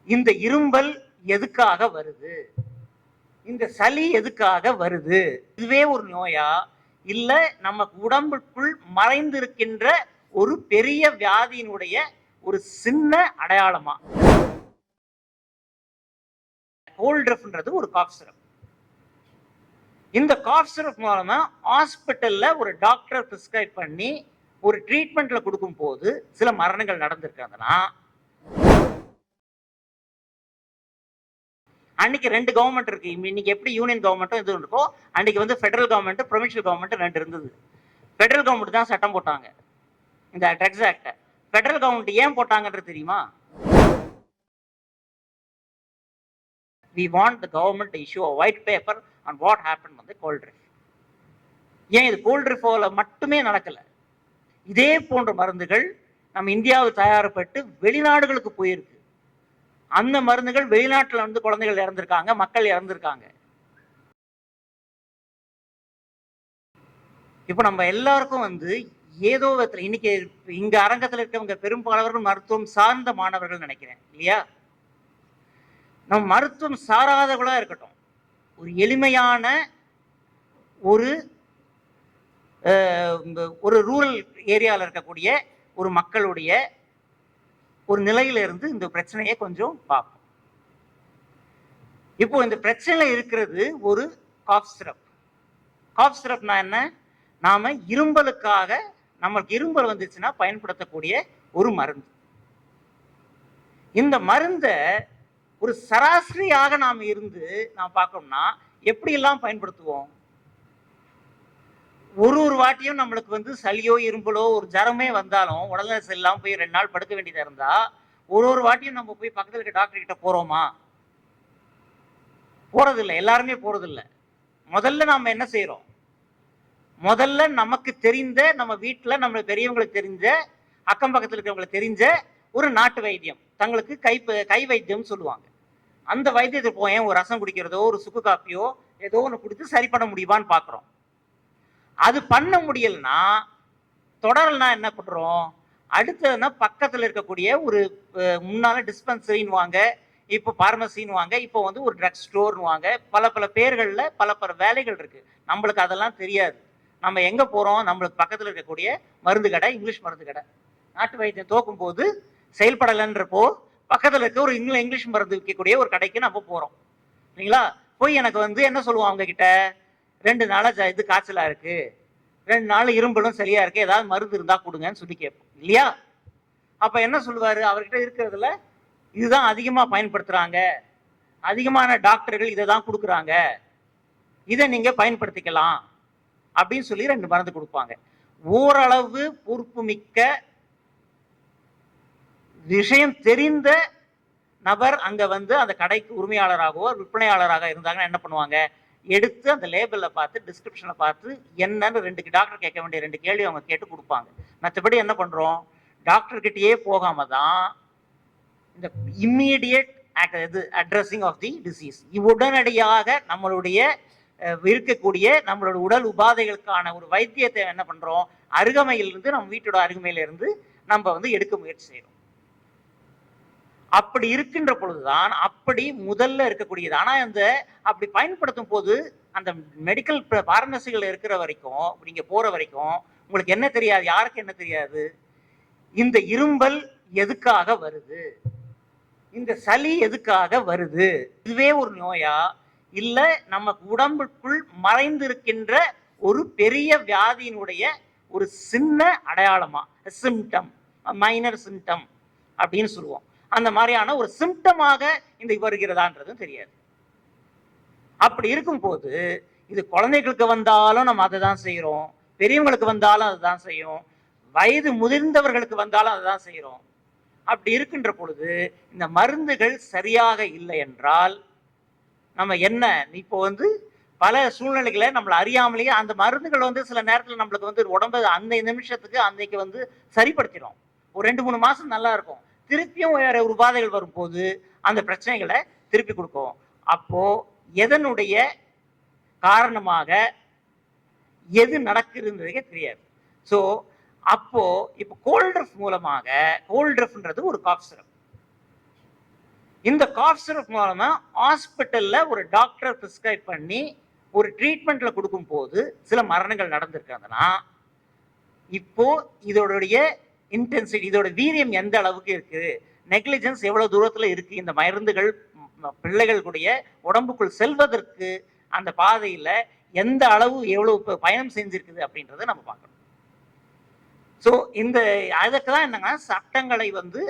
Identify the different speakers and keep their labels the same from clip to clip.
Speaker 1: இந்த இரும்பல் எதுக்காக வருது, இந்த சளி எதுக்காக வருது, இதுவே ஒரு நோயா இல்ல நம்ம உடம்புக்குள் மறைந்திருக்கின்ற ஒரு பெரிய வியாதியினுடைய ஒரு சின்ன அடையாளமா? கோல்ட்ரஃப்ன்றது ஒரு காஃப் சிரப். இந்த காஃப் சிரப் மூலமா ஹாஸ்பிட்டல்ல ஒரு டாக்டர் பிரிஸ்கிரைப் பண்ணி ஒரு ட்ரீட்மெண்ட்ல கொடுக்கும் போது சில மரணங்கள் நடந்திருக்காங்கன்னா, அன்னைக்கு ரெண்டு கவர்மெண்ட் இருக்கு. இன்னைக்கு எப்படி யூனியன் கவர்மெண்ட்டும் இது இருக்கோ, அன்னைக்கு வந்து ஃபெடரல் கவர்மெண்ட் ப்ரொவின்ஷியல் கவர்மெண்ட் ரெண்டு இருந்தது. ஃபெடரல் கவர்மெண்ட் தான் சட்டம் போட்டாங்க இந்த ட்ரக்ஸ் ஆக்ட. ஃபெடரல் கவர்மெண்ட் ஏன் போட்டாங்கன்றது தெரியுமா? We want the government to issue a white paper on what happened on the cold reef. ஏன் இது கோல்ட் ரிஃப்ல மட்டுமே நடக்கல, இதே போன்ற மருந்துகள் நம்ம இந்தியாவில் தயாரிப்பட்டு வெளிநாடுகளுக்கு போயிருக்கு. அந்த மருந்துகள் வெளிநாட்டில் வந்து குழந்தைகள் இறந்திருக்காங்க, மக்கள் இறந்திருக்காங்க. இப்போ நம்ம எல்லாருக்கும் வந்து ஏதோ விதத்தில் இன்னைக்கு இங்க அரங்கத்தில் இருக்கவங்க பெரும்பாலவர்கள் மருத்துவம் சார்ந்த மாணவர்கள் நினைக்கிறேன் இல்லையா? நம்ம மருத்துவம் சாராதவர்களா இருக்கட்டும், ஒரு எளிமையான ஒரு ரூரல் ஏரியாவில் இருக்கக்கூடிய ஒரு மக்களுடைய ஒரு நிலையில இருந்து இந்த பிரச்சனையை கொஞ்சம் பார்ப்போம். இப்போ இந்த பிரச்சனை இருக்கிறது ஒரு காஃப் சிரப். காஃப் சிரப்னா என்ன? நாம இரும்பலுக்காக, நமக்கு இரும்பல் வந்துச்சுன்னா பயன்படுத்தக்கூடிய ஒரு மருந்து. இந்த மருந்தை ஒரு சராசரியாக நாம் இருந்து நாம் பார்க்கணும்னா எப்படி எல்லாம் பயன்படுத்துவோம்? ஒரு வாட்டியும் நம்மளுக்கு வந்து சளியோ இரும்பலோ ஒரு ஜரமே வந்தாலும் உடல்நல சரியில்லாம போய் 2 நாள் படுக்க வேண்டியதா இருந்தா ஒரு வாட்டியும் நம்ம போய் பக்கத்துல இருக்க டாக்டர் கிட்ட போறோமா? போறதில்லை, எல்லாருமே போறதில்லை. முதல்ல நாம என்ன செய்யறோம்? முதல்ல நமக்கு தெரிந்த, நம்ம வீட்டுல நம்ம பெரியவங்களுக்கு தெரிஞ்ச, அக்கம் பக்கத்துல இருக்கிறவங்களுக்கு தெரிஞ்ச ஒரு நாட்டு வைத்தியம், தங்களுக்கு கை வைத்தியம் சொல்லுவாங்க. அந்த வைத்தியத்தை போய் ஒரு ரசம் குடிக்கிறதோ ஒரு சுக்கு காப்பியோ ஏதோ ஒன்று கொடுத்து சரி பண்ண முடியுமான்னு பாக்குறோம். அது பண்ண முடியலன்னா தொடரலனா என்ன பண்றோம்? அடுத்ததுன்னா பக்கத்துல இருக்கக்கூடிய ஒரு முன்னால டிஸ்பென்சரின்னு வாங்க, இப்போ பார்மசின்னு வாங்க, இப்போ வந்து ஒரு ட்ரக் ஸ்டோர்னு வாங்க, பல பல பேர்கள்ல பல பல வேலைகள் இருக்கு. நம்மளுக்கு அதெல்லாம் தெரியாது. நம்ம எங்க போறோம்? நம்மளுக்கு பக்கத்துல இருக்கக்கூடிய மருந்து கடை, இங்கிலீஷ் மருந்து கடை. நாட்டு வைத்தியம் தோக்கும் போது செயல்படலைன்றப்போ பக்கத்துல இருக்க ஒரு இங்கிலீஷ் மருந்து விற்கக்கூடிய ஒரு கடைக்கு நம்ம போறோம் இல்லைங்களா? போய் எனக்கு வந்து என்ன சொல்லுவோம் அவங்க கிட்ட? 2 நாளா இது காய்ச்சலா இருக்கு, 2 நாள் இரும்பலும் சரியா இருக்கு, ஏதாவது மருந்து இருந்தா கொடுங்கன்னு சொல்லி கேட்போம் இல்லையா? அப்ப என்ன சொல்லுவாரு? அவர்கிட்ட இருக்கிறதுல இதுதான் அதிகமா பயன்படுத்துறாங்க, அதிகமான டாக்டர்கள் இதை தான் கொடுக்குறாங்க, இதை நீங்க பயன்படுத்திக்கலாம் அப்படின்னு சொல்லி 2 மருந்து கொடுப்பாங்க. ஓரளவு பொறுப்பு மிக்க விஷயம் தெரிந்த நபர் அங்க வந்து அந்த கடைக்கு உரிமையாளராகவோ விற்பனையாளராக இருந்தாங்கன்னா என்ன பண்ணுவாங்க? எடுத்து அந்த லேபிள பார்த்து டிஸ்கிரிப்ஷனை பார்த்து என்னன்னு 2 டாக்டர் கேட்க வேண்டிய 2 கேள்வி அவங்க கேட்டு கொடுப்பாங்க. மற்றபடி என்ன பண்றோம்? டாக்டர் கிட்டயே போகாம தான் இந்த immediate addressing of the disease, உடனடியாக நம்மளுடைய இருக்கக்கூடிய நம்மளோட உடல் உபாதைகளுக்கான ஒரு வைத்தியத்தை என்ன பண்றோம்? அருகமையிலிருந்து, நம்ம வீட்டோட அருகமையில இருந்து நம்ம வந்து எடுக்க முயற்சி செய்யறோம். அப்படி இருக்கின்ற பொழுதுதான் அப்படி முதல்ல இருக்கக்கூடியது. ஆனா அந்த அப்படி பயன்படுத்தும் போது அந்த மெடிக்கல் பார்மசிகள் இருக்கிற வரைக்கும், நீங்க போற வரைக்கும் உங்களுக்கு என்ன தெரியாது? யாருக்கு என்ன தெரியாது? இந்த இரும்பல் எதுக்காக வருது, இந்த சளி எதுக்காக வருது, இதுவே ஒரு நோயா இல்ல நம்ம உடம்புக்குள் மறைந்திருக்கின்ற ஒரு பெரிய வியாதியினுடைய ஒரு சின்ன அடையாளமா, சிம்டம், மைனர் சிம்டம் அப்படின்னு சொல்லுவோம். அந்த மாதிரியான ஒரு சிம்டமாக இந்த வருகிறதான்றதும் தெரியாது. அப்படி இருக்கும் போது இது குழந்தைகளுக்கு வந்தாலும் நம்ம அதை தான் செய்யறோம், பெரியவங்களுக்கு வந்தாலும் அதுதான் செய்யும், வயது முதிர்ந்தவர்களுக்கு வந்தாலும் அதுதான் செய்யறோம். அப்படி இருக்கின்ற பொழுது இந்த மருந்துகள் சரியாக இல்லை என்றால் நம்ம என்ன, இப்போ வந்து பல சூழ்நிலைகளை நம்மளை அறியாமலேயே அந்த மருந்துகள் வந்து சில நேரத்தில் நம்மளுக்கு வந்து உடம்பு அந்த நிமிஷத்துக்கு அன்னைக்கு வந்து சரிப்படுத்திடும். ஒரு 2-3 மாசம் நல்லா இருக்கும், திருப்பியும் வேற ஒரு உபாதைகள் வரும்போது அந்த பிரச்சனைகளை திருப்பி கொடுக்கும். அப்போ எதனுடைய காரணமாக எது நடக்குதுன்றதே தெரியாது. ஸோ அப்போ இப்போ கோல்ட்ரஃப் மூலமாக, கோல்ட்ரஃப்ன்றது ஒரு காஃப் சிரப். இந்த காஃப் சிரப் மூலமா ஹாஸ்பிட்டல்ல ஒரு டாக்டர் பிரிஸ்கிரைப் பண்ணி ஒரு ட்ரீட்மெண்ட்ல கொடுக்கும் போது சில மரணங்கள் நடந்திருக்காங்கன்னா, இப்போ இதோடைய இன்டென்சிட்டி, இதோட வீரியம் எந்த அளவுக்கு இருக்கு, நெக்லிஜென்ஸ் எவ்வளவு தூரத்துல இருக்கு, இந்த மருந்துகள் பிள்ளைகளுடைய உடம்புக்குள் செல்வதற்கு அந்த பாதையில எந்த அளவு எவ்வளவு பயணம் செஞ்சிருக்குது அப்படின்றத நம்ம பார்க்கணும். ஸோ இந்த அதுக்கு தான் என்னன்னா, சட்டங்களை வந்து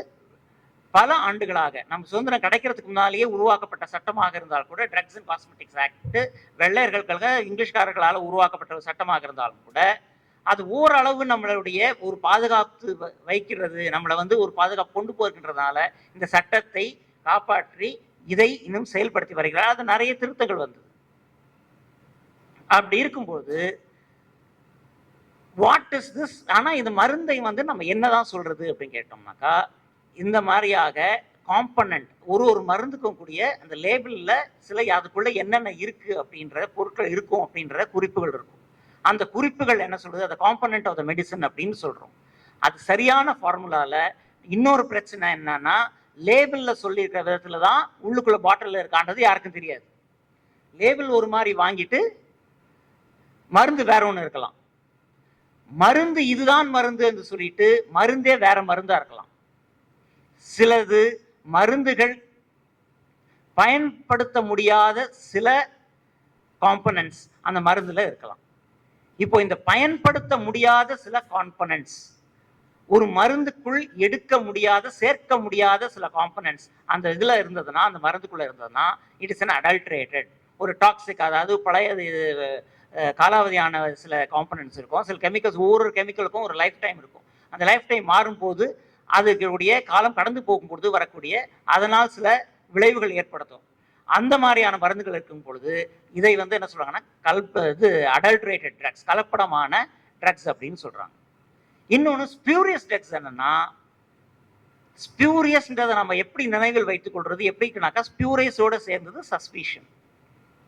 Speaker 1: பல ஆண்டுகளாக நம்ம சுதந்திரம் கிடைக்கிறதுக்கு முன்னாலேயே உருவாக்கப்பட்ட சட்டமாக இருந்தால் கூட, ட்ரக்ஸ் அண்ட் காஸ்மெட்டிக்ஸ் ஆக்ட் வெள்ளையர்களுக்காக இங்கிலீஷ்காரர்களால் உருவாக்கப்பட்ட ஒரு சட்டமாக இருந்தாலும் கூட, அது ஓரளவு நம்மளுடைய ஒரு பாதுகாத்து வைக்கிறது, நம்மளை வந்து ஒரு பாதுகாப்பு கொண்டு போகின்றதுனால இந்த சட்டத்தை காப்பாற்றி இதை இன்னும் செயல்படுத்தி வருகிறார். அது நிறைய திருத்தங்கள் வந்தது. அப்படி இருக்கும்போது வாட் இஸ் திஸ், ஆனா இந்த மருந்தை வந்து நம்ம என்னதான் சொல்றது அப்படின்னு கேட்டோம்னாக்கா, இந்த மாதிரியாக காம்பனண்ட் ஒரு மருந்துக்கும் கூடிய அந்த லேபிள்ல சில அதுக்குள்ள என்னென்ன இருக்கு அப்படின்ற பொருட்கள் இருக்கும் அப்படின்ற குறிப்புகள் இருக்கும். அந்த குறிப்புகள் என்ன சொல்றது, அந்த காம்பனண்ட் ஆஃப் த மெடிசன் அப்படின்னு சொல்றோம். அது சரியான ஃபார்முலால. இன்னொரு பிரச்சனை என்னன்னா, லேபிள்ல சொல்லியிருக்கிற விதத்துல தான் உள்ளுக்குள்ள பாட்டில் இருக்கான்றது யாருக்கும் தெரியாது. லேபிள் ஒரு மாதிரி வாங்கிட்டு மருந்து வேற ஒன்று இருக்கலாம், மருந்து இதுதான் மருந்து என்று சொல்லிட்டு மருந்தே வேற மருந்தா இருக்கலாம். சிலது மருந்துகள் பயன்படுத்த முடியாத சில காம்பனன்ட்ஸ் அந்த மருந்துல இருக்கலாம். இப்போ இந்த பயன்படுத்த முடியாத சில காம்பனன்ட்ஸ், ஒரு மருந்துக்குள் எடுக்க முடியாத சேர்க்க முடியாத சில காம்பனன்ட்ஸ் அந்த இதுல இருந்ததுன்னா, அந்த மருந்துக்குள்ள இருந்ததுன்னா, இட் இஸ் அன் அடல்ட்ரேட்டட், ஒரு டாக்ஸிக், அதாவது பழைய காலாவதியான சில காம்பனன்ட்ஸ் இருக்கும். சில கெமிக்கல்ஸ், ஒவ்வொரு கெமிக்கலுக்கும் ஒரு லைஃப் டைம் இருக்கும். அந்த லைஃப் டைம் மாறும்போது அதுக்குடைய காலம் கடந்து போகும்பொழுது வரக்கூடிய அதனால் சில விளைவுகள் ஏற்படுத்தும். அந்த மாதிரியான மருந்துகள் இருக்கும் பொழுது இதை வந்து என்ன சொல்றாங்கன்னா, இது அடல்ட்ரேட்டட் ட்ரக்ஸ், கலப்படமான ட்ரக்ஸ் அப்படின்னு சொல்றாங்க. இன்னொன்று ஸ்பியூரியஸ் ட்ரக்ஸ். என்னன்னா, ஸ்பியூரியஸ்ன்றதை நம்ம எப்படி நினைவில் வைத்துக் கொள்றது எப்படின்னாக்கா, ஸ்பியூரியஸோட சேர்ந்தது சஸ்பீஷன்.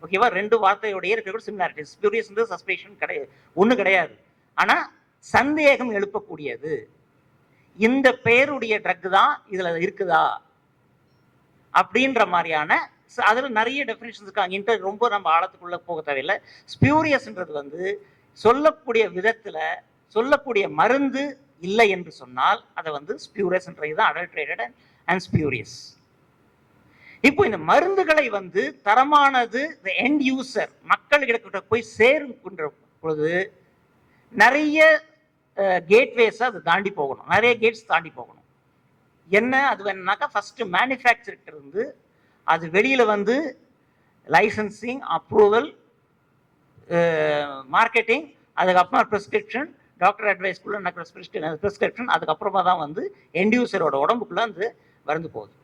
Speaker 1: ஓகேவா? ரெண்டு வார்த்தையோடைய இருக்கிற சிமிலாரிட்டி. ஸ்பியூரியஸ் சஸ்பெஷன் கிடையாது, ஒண்ணு கிடையாது. ஆனா சந்தேகம் எழுப்பக்கூடியது. இந்த பெயருடைய ட்ரக் தான் இதுல இருக்குதா அப்படின்ற மாதிரியான அதுல நிறைய டெஃபினிஷன்ஸ் இருக்காங்க. ரொம்ப நம்ம ஆழத்துக்குள்ள போக தேவையில்லை. ஸ்பியூரியஸ்ன்றது வந்து சொல்லக்கூடிய விதத்துல சொல்லக்கூடிய மருந்து இல்லை என்று சொன்னால் அதை வந்து ஸ்பியூரியஸ்ன்றது தான் அடல்ட்ரேட்டட் அண்ட் ஸ்பியூரியஸ். இப்போ இந்த மருந்துகளை வந்து தரமானது எண்ட் யூசர் மக்கள்கிட்ட போய் சேரும் பொழுது நிறைய கேட்வேஸ் அதை தாண்டி போகணும், நிறைய கேட்ஸ் தாண்டி போகணும். என்ன அது வேணும்னாக்கா, ஃபர்ஸ்ட் மேனுஃபேக்சர்கிட்ட இருந்து அது வெளியில வந்து லைசன்சிங், அப்ரூவல், மார்க்கெட்டிங், அதுக்கப்புறம் ப்ரிஸ்கிரிப்ஷன், டாக்டர் அட்வைஸ்க்குள்ள ப்ரிஸ்கிரிப்ஷன், அதுக்கப்புறமா தான் வந்து எண்ட் யூசரோட உடம்புக்குள்ள வந்து மருந்து போகுது.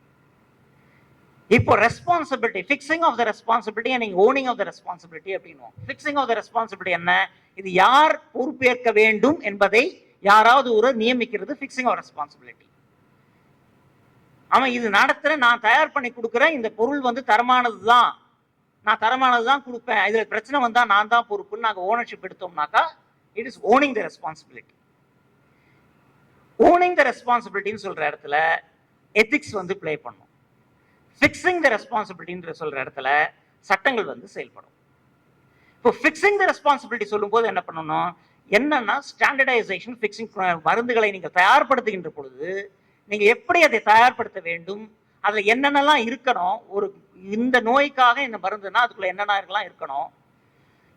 Speaker 1: இப்போ responsibility, fixing of the responsibility and owning of the responsibility அப்படின்னுவோம். ஃபிக்ஸிங் ஆஃப் த ரெஸ்பான்சிபிலிட்டி என்ன, இது யார் பொறுப்பேற்க வேண்டும் என்பதை யாராவது ஒரு நியமிக்கிறது ஃபிக்ஸிங் ஆஃப் ரெஸ்பான்சிபிலிட்டி. அவன் இது நடத்துறேன், நான் தயார் பண்ணி கொடுக்குறேன், இந்த பொருள் வந்து தரமானது தான், நான் தரமானது தான் கொடுப்பேன், இதுல பிரச்சனை வந்தா நான் தான் பொறுப்புன்னு நாங்கள் ஓனர்ஷிப் எடுத்தோம்னாக்கா it is owning the responsibility. Owning the ரெஸ்பான்சிபிலிட்டின்னு சொல்ற இடத்துல எத்திக்ஸ் வந்து பிளே பண்ணும். ஃபிக்ஸிங் த ரெஸ்பான்சிபிலிட்டின்ற சொல்ற இடத்துல சட்டங்கள் வந்து செயல்படும். இப்போ ஃபிக்ஸிங் த ரெஸ்பான்சிபிலிட்டி சொல்லும் போது என்ன பண்ணணும், என்னன்னா ஸ்டாண்டர்டைசேஷன், ஃபிக்ஸிங். மருந்துகளை நீங்கள் தயார்படுத்துகின்ற பொழுது நீங்க எப்படி அதை தயார்படுத்த வேண்டும், அதுல என்னென்னலாம் இருக்கணும், ஒரு இந்த நோய்க்காக இந்த மருந்துனா அதுக்குள்ள என்னென்ன இருக்கணும்,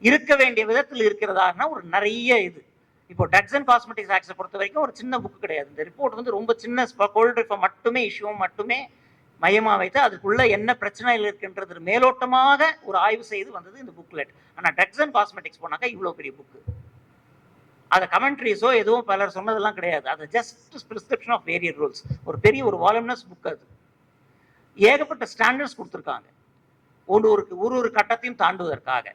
Speaker 1: இருக்க வேண்டிய விதத்தில் இருக்கிறதானா ஒரு நிறைய இது. இப்போ ட்ரக்ஸ் அண்ட் காஸ்மெட்டிக்ஸ் ஆக்ட்ஸை பொறுத்த வரைக்கும் ஒரு சின்ன புக்கு கிடையாது. இந்த ரிப்போர்ட் வந்து ரொம்ப சின்ன கோல்ட் ரிஃபார்ம் மட்டுமே, இஷ்யூ மட்டுமே மையமா வைத்து அதுக்குள்ள என்ன பிரச்சனைகள் இருக்குன்றது மேலோட்டமாக ஒரு ஆய்வு செய்து வந்தது இந்த புக்லெட். ஆனா ட்ரக்ஸ் அண்ட் காஸ்மெட்டிக்ஸ் போனாக்கா இவ்வளவு பெரிய புக்கு, அதை கமெண்ட்ரிஸோ எதுவும் பலர் சொன்னதெல்லாம் கிடையாது. அது just prescription of various rules, ஒரு பெரிய ஒரு வால்யூமினஸ் புக். அது ஏகப்பட்ட ஸ்டாண்டர்ட்ஸ் கொடுத்துருக்காங்க ஒரு கட்டத்தையும் தாண்டுவதற்காக.